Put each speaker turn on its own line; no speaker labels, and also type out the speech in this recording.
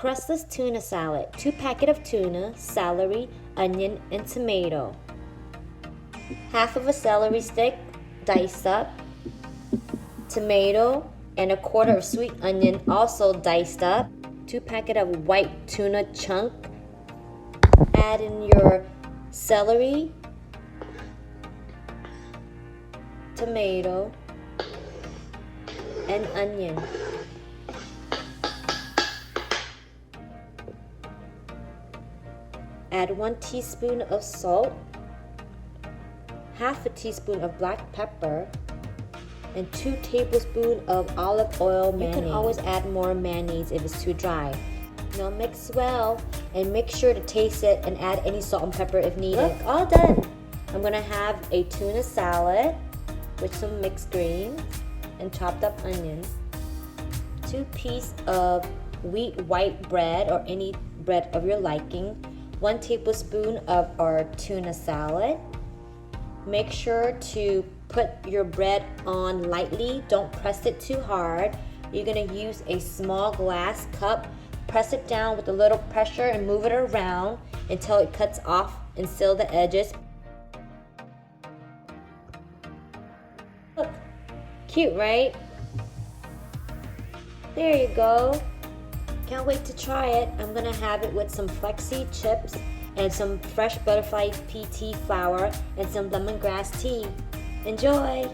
Crustless tuna salad. 2 packets of tuna, celery, onion, and tomato. Half of a celery stick diced up, tomato, and a quarter of sweet onion also diced up. 2 packets of white tuna chunk. Add in your celery, tomato, and onion. Add 1 teaspoon of salt, half a teaspoon of black pepper, and 2 tablespoons of olive oil mayonnaise. You can always add more mayonnaise if it's too dry. Now mix well and make sure to taste it and add any salt and pepper if needed. Look, all done. I'm gonna have a tuna salad with some mixed greens and chopped up onions, 2 pieces of wheat white bread or any bread of your liking, 1 tablespoon of our tuna salad. Make sure to put your bread on lightly. Don't press it too hard. You're gonna use a small glass cup. Press it down with a little pressure and move it around until it cuts off and seal the edges. Look, cute, right? There you go. Can't wait to try it. I'm gonna have it with some flexi chips and some fresh butterfly pea tea flour and some lemongrass tea. Enjoy!